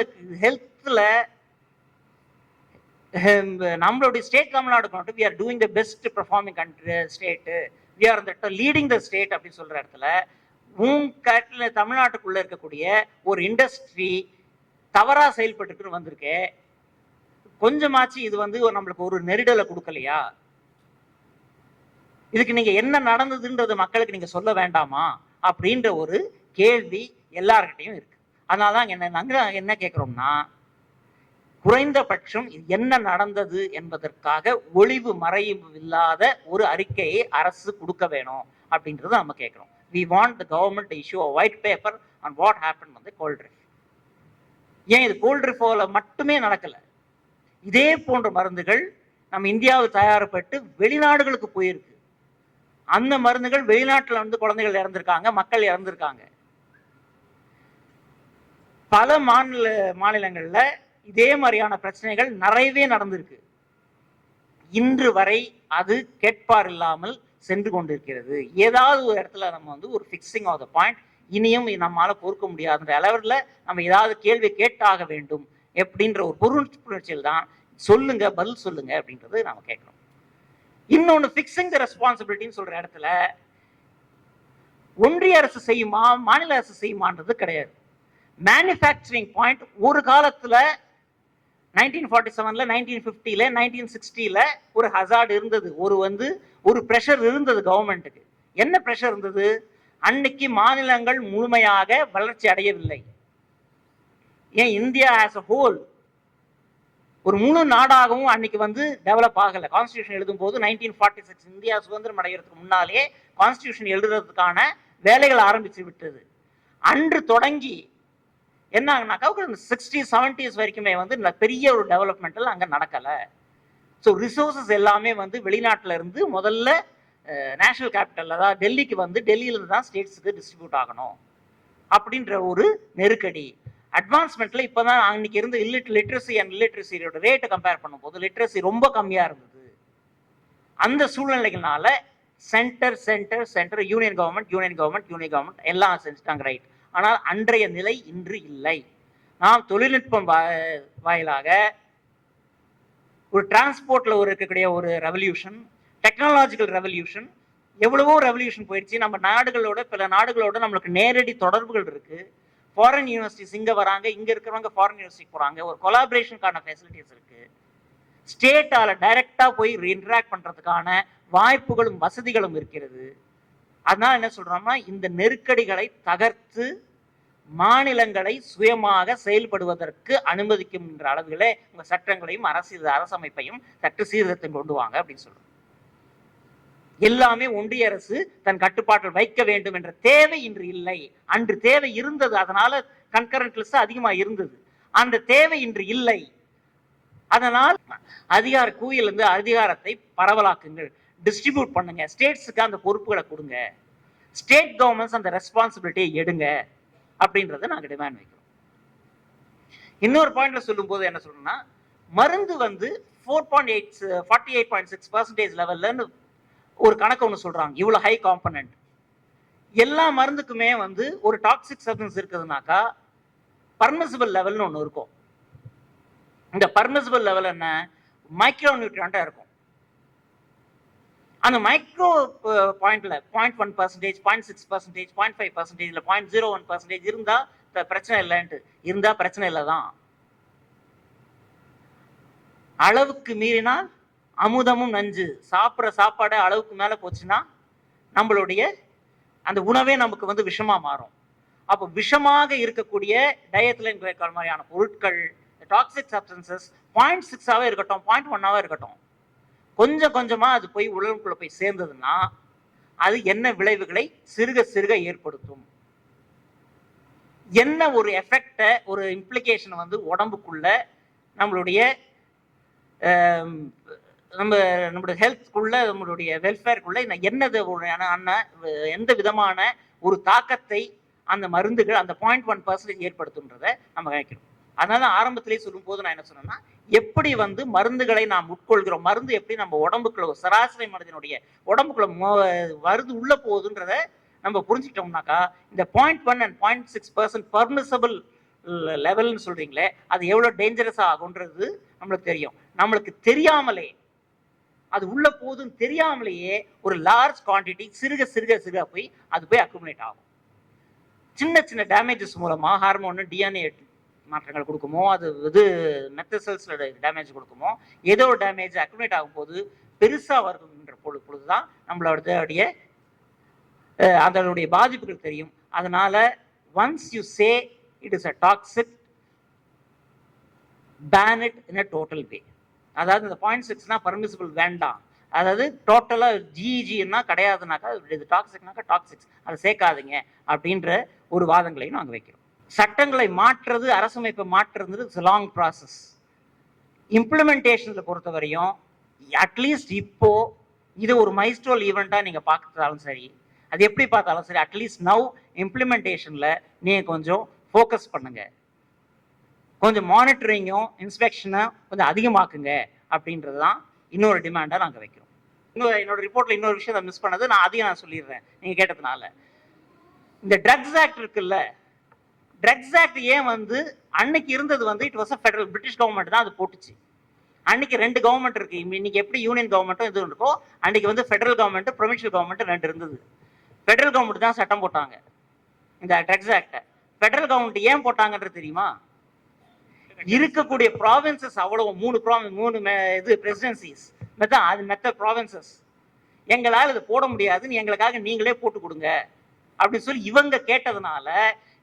Speaker 1: ஹெல்த்ல நம்மளுடைய state Tamil Nadu we are doing the best performing country state, we are the leading the state அப்படின்னு சொல்ற இடத்துல உங்க தமிழ்நாட்டுக்குள்ள இருக்கக்கூடிய ஒரு இண்டஸ்ட்ரி தவறா செயல்பட்டு வந்திருக்கே, கொஞ்சமாச்சு இது வந்து நம்மளுக்கு ஒரு நெருடலை கொடுக்கலையா? இதுக்கு நீங்க என்ன நடந்ததுன்றது மக்களுக்கு நீங்க சொல்ல வேண்டாமா அப்படின்ற ஒரு கேள்வி எல்லார்கிட்டையும் இருக்கு. அதனாலதான் நாங்க என்ன கேட்கிறோம்னா, குறைந்தபட்சம் என்ன நடந்தது என்பதற்காக ஒளிவு மறைவு இல்லாத ஒரு அறிக்கையை அரசு கொடுக்க வேணும் அப்படின்றது நம்ம கேட்கிறோம். We want the government to issue a white paper on what happened on the cold reef. ஏன் இது கோல்ட் ரிஃப்ல மட்டுமே நடக்கல, இதே போன்ற மருந்துகள் நம்ம இந்தியாவில் தயாரிப்பட்டு வெளிநாடுகளுக்கு போயிருக்கு. அந்த மருந்துகள் வெளிநாட்டுல வந்து குழந்தைகள் இறந்திருக்காங்க, மக்கள் இறந்திருக்காங்க. பல மாநிலங்கள்ல இதே மாதிரியான பிரச்சனைகள் நிறையவே நடந்திருக்கு. இன்று வரை அது கேட்பார் இல்லாமல் சென்று கொண்டிருக்கிறது. ஏதாவது ஒரு இடத்துல நம்ம வந்து ஒரு ஃபிக்ஸிங் ஆஃப் த பாயிண்ட் இனியும் நம்மளால பொறுக்க முடியாதுன்ற அளவில் நம்ம ஏதாவது கேள்வி கேட்டாக வேண்டும் அப்படின்ற ஒரு பொருட்புணர்ச்சியில் தான் சொல்லுங்க, பதில் சொல்லுங்க அப்படின்றது நாம கேட்கிறோம். இன்னொன்னு ஃபிக்ஸிங் த ரெஸ்பான்சிபிலிட்டின்னு சொல்ற இடத்துல ஒன்றிய அரசு செய்யுமா மாநில அரசு செய்யுமான்றது கிடையாது. மேனுஃபேக்சரிங் பாயிண்ட் ஒரு காலத்துல 1947ல 1950ல 1960ல ஒரு ஹசார்ட் இருந்தது, ஒரு பிரஷர் இருந்தது கவர்மெண்ட்டுக்கு. என்ன பிரஷர் இருந்தது? அன்னைக்கு மாநிலங்கள் முழுமையாக வளர்ச்சி அடையவில்லை. ஏன் இந்தியா ஆஸ் அ ஹோல் ஒரு முழு நாடாகவும் அன்னைக்கு வந்து டெவலப் ஆகல. கான்ஸ்டியூஷன் எழுதும் போது 1946 இந்தியா சுதந்திரம் அடைகிறதுக்கு முன்னாலே கான்ஸ்டியூஷன் எழுதுறதுக்கான வேலைகள் ஆரம்பிச்சு விட்டது. அன்று தொடங்கி என்ன ஆகுனாக்கா 60s 70s வரைக்குமே வந்து பெரிய ஒரு டெவலப்மெண்ட் அங்க நடக்கல. ஸோ ரிசோர்சஸ் எல்லாமே வந்து வெளிநாட்டுல இருந்து முதல்ல நேஷனல் கேபிட்டல் அதாவது டெல்லிக்கு வந்து டெல்லியிலிருந்து தான் ஸ்டேட்ஸுக்கு டிஸ்ட்ரிபியூட் ஆகணும் அப்படின்ற ஒரு நெருக்கடி. அட்வான்ஸ்மெண்ட்ல இப்பதான் அன்னைக்கு இருந்த லிட்ரஸி அண்ட் இல்லிட்ரஸியோட ரேட்டை கம்பேர் பண்ணும்போது லிட்ரஸி ரொம்ப கம்மியா இருந்தது. அந்த சூழ்நிலைகள்னால சென்டர் யூனியன் கவர்மெண்ட் எல்லாம் செஞ்சுட்டாங்க, ரைட். ஆனால் அன்றைய நிலை இன்று இல்லை. நாம் தொழில்நுட்பம் வாயிலாக ஒரு டிரான்ஸ்போர்ட்ல இருக்கக்கூடிய ஒரு ரெவல்யூஷன், டெக்னாலஜிக்கல் ரெவல்யூஷன், எவ்வளவோ ரெவல்யூஷன் போயிடுச்சு. நம்ம நாடுகளோட பல நாடுகளோட நம்மளுக்கு நேரடி தொடர்புகள் இருக்கு. ஃபாரின் யூனிவர்சிட்டிஸ் இங்க வராங்க, இங்க இருக்கிறவங்க ஃபாரின் யூனிவர்சிட்டிக்கு போறாங்க. ஒரு கொலாபரேஷனுக்கான ஃபெசிலிட்டிஸ் இருக்கு. ஸ்டேட்டால டைரக்டா போய் இன்டராக்ட் பண்றதுக்கான வாய்ப்புகளும் வசதிகளும் இருக்கிறது. அதனால என்ன சொல்றோம்னா, இந்த நெருக்கடிகளை தகர்த்து மாநிலங்களை சுயமாக செயல்படுவதற்கு அனுமதிக்கும் என்ற அளவிலே உங்க சட்டங்களையும் அரசமைப்பையும் சற்று சீர்திருத்தம் கொண்டு வாங்க அப்படின்னு சொல்றோம். எல்லாமே ஒன்றிய அரசு தன் கட்டுப்பாட்டில் வைக்க வேண்டும் என்ற தேவை இன்று இல்லை. அன்று தேவை இருந்தது, அதனால கன்கரண்ட் லிஸ்ட் அதிகமா இருந்தது. அந்த தேவை இன்று இல்லை. அதனால் குவியிலிருந்து அதிகாரத்தை பரவலாக்குங்கள், டிஸ்ட்ரிபியூட் பண்ணுங்க, ஸ்டேட்ஸுக்கு அந்த பொறுப்புகளை கொடுங்க, ஸ்டேட் கவர்மெண்ட்ஸ் அந்த ரெஸ்பான்சிபிலிட்டியை எடுங்க அப்படின்றத நாங்க டிமாண்ட் வைக்கிறோம். இன்னொரு பாயிண்ட்ல சொல்லும் போது என்ன சொல்றோம்னா, மருந்து வந்து 48.6% லெவல்ல ஒரு கணக்கு ஒன்று சொல்றாங்க. இவ்வளவு ஹை காம்பனன்ட் எல்லா மருந்துக்குமே வந்து ஒரு டாக்ஸிக் சப்ஸ்டன்ஸ் இருக்குதுனாக்கா பர்மிசிபிள் லெவல்னு ஒன்று இருக்கும். இந்த பர்மிசிபிள் லெவல் என்ன? மைக்ரோ நியூட்ரியண்டா இருக்கும். அந்த மைக்ரோ பாயிண்ட்ல 0.1%, 0.6%, 0.5%, 0.01% இருந்தா பிரச்சனை இல்லைன்ட்டு இருந்தா பிரச்சனை இல்லைதான். அளவுக்கு மீறினால் அமுதமும் நஞ்சு. சாப்பிட்ற சாப்பாடு அளவுக்கு மேல போச்சுன்னா நம்மளுடைய அந்த உணவே நமக்கு வந்து விஷமா மாறும். அப்போ விஷமாக இருக்கக்கூடிய டயத்திலின் கிளைக்கால் மாதிரியான பொருட்கள், டாக்ஸிக் சப்ஸ்டன்சஸ் 0.6 இருக்கட்டும், 0.1 இருக்கட்டும், கொஞ்சம் கொஞ்சமா அது போய் உடலுக்குள்ள போய் சேர்ந்ததுன்னா அது என்ன விளைவுகளை சிறுக சிறுக ஏற்படுத்தும், என்ன ஒரு எஃபெக்ட, ஒரு இம்ப்ளிகேஷன் வந்து உடம்புக்குள்ள நம்மளுடைய நம்மளுடைய ஹெல்த்குள்ள, நம்மளுடைய வெல்ஃபேருக்குள்ள என்னது எந்த விதமான ஒரு தாக்கத்தை அந்த மருந்துகள் அந்த 0.1% ஏற்படுத்தும்ன்றதை நம்ம நினைக்கிறோம். அதனால ஆரம்பத்திலேயே சொல்லும் போது நான் என்ன சொன்னேன்னா, எப்படி வந்து மருந்துகளை நாம் உட்கொள்கிறோம், மருந்து எப்படி நம்ம உடம்புக்குள்ள, சராசரி மனிதனுடைய உடம்புக்குள்ள மருந்து உள்ள போகுதுன்றத நம்ம புரிஞ்சுக்கிட்டோம்னாக்கா, இந்த 0.1 and 0.6% பர்மிசபிள் லெவல்னு சொல்றீங்களே, அது எவ்வளவு டேஞ்சரஸ் ஆகுன்றது நம்மளுக்கு தெரியும். நம்மளுக்கு தெரியாமலே, அது உள்ள போகுதுன்னு தெரியாமலேயே ஒரு லார்ஜ் குவான்டிட்டி சிறுக சிறுக சிறுக போய் அது போய் அக்குமுலேட் ஆகும். சின்ன சின்ன டேமேஜஸ் மூலமா ஹார்மோன், டிஎன்ஏ மாற்றங்கள் கொடுக்குமோ, அது இது மெத்தசெல்ஸ்ல டேமேஜ் கொடுக்குமோ, ஏதோ ஒரு டேமேஜ் அக்குமுலேட் ஆகும்போது பெருசா வருகின்ற பொழுதுதான் நம்மளுடைய அதனுடைய பாதிப்புகள் தெரியும். அதனால once you say it is a toxic, ban it in a total way. அதாவது இந்த 0.6னா பர்மிசிபிள் வேண்டாம், அதாவது டோட்டலா ஜிஜின்னா கிடையாதுனாக்கா, இது டாக்ஸிக்னாக்கா டாக்ஸிக்ஸ், அதை சேர்க்காதீங்க அப்படின்ற ஒரு வாதங்களையும் நாங்கள் வைக்கிறோம். சட்டங்களை மாற்றுறது, அரசமைப்பை மாற்றுறது இட்ஸ் லாங் ப்ராசஸ். இம்ப்ளிமெண்டேஷன்ல பொறுத்தவரையும் அட்லீஸ்ட் இப்போ இது ஒரு மைல்ஸ்டோன் ஈவெண்ட்டா நீங்க பார்த்தாலும் சரி, அது எப்படி பார்த்தாலும் சரி, அட்லீஸ்ட் நவ் இம்ப்ளிமெண்டேஷன்ல நீங்க கொஞ்சம் ஃபோக்கஸ் பண்ணுங்க, கொஞ்சம் மானிட்டரிங்கும் இன்ஸ்பெக்ஷனும் கொஞ்சம் அதிகமாக்குங்க அப்படின்றது தான் இன்னொரு டிமாண்டா நாங்கள் வைக்கிறோம். என்னோட ரிப்போர்ட்ல இன்னொரு விஷயம் மிஸ் பண்ணது, நான் அதையும் நான் சொல்லிடுறேன் நீங்க கேட்டதுனால. இந்த ட்ரக்ஸ் ஆக்ட் இருக்குல்ல, ட்ரக்ஸ் ஆக்ட் ஏன் வந்து அன்னைக்கு இருந்தது வந்து it was federal, British government தான் அது போட்டுச்சு. அன்னைக்கு 2 கவர்மெண்ட் இருக்கு. இன்னைக்கு எப்படி யூனியன் கவர்மெண்ட்டும் இது இருக்கோ, அன்னைக்கு வந்து ஃபெடரல் கவர்மெண்ட், ப்ரொவின்ஷியல் கவர்மெண்ட் 2 இருந்தது. ஃபெடரல் கவர்மெண்ட் தான் சட்டம் போட்டாங்க இந்த ட்ரக்ஸ் ஆக்ட. ஃபெடரல் கவர்மெண்ட் ஏன் போட்டாங்கன்றது தெரியுமா? இருக்கக்கூடிய ப்ராவின்சஸ் அவ்வளவு 3 இது பிரசிடென்சிஸ் மெத்த ப்ராவின்சஸ், எங்களால் இது போட முடியாதுன்னு எங்களுக்காக நீங்களே போட்டு கொடுங்க அப்படின்னு சொல்லி இவங்க கேட்டதுனால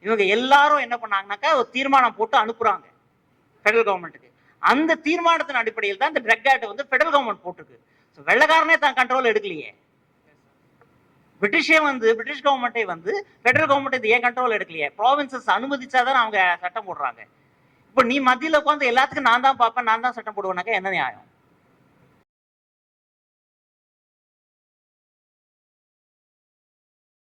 Speaker 1: இவங்க எல்லாரும் என்ன பண்ணாங்கன்னாக்கா ஒரு தீர்மானம் போட்டு அனுப்புறாங்க ஃபெடரல் கவர்மெண்ட்டுக்கு. அந்த தீர்மானத்தின் அடிப்படையில் தான் இந்த ட்ரக் ஆக்ட் வந்து ஃபெடரல் கவர்மெண்ட் போட்டிருக்கு. வெள்ளக்காரனே தான் கண்ட்ரோல் எடுக்கலையே, பிரிட்டிஷ் கவர்மெண்ட்டே வந்து ஃபெடரல் கவர்மெண்ட் இது ஏன் கண்ட்ரோல் எடுக்கலையே, ப்ராவின்சஸ் அனுமதிச்சாதான் அவங்க சட்டம் போடுறாங்க. இப்போ நீ மத்தியில் உட்காந்து எல்லாத்துக்கும் நான் தான் பார்ப்பேன், நான் தான் சட்டம் போடுவேனாக்கா என்ன நியாயம்?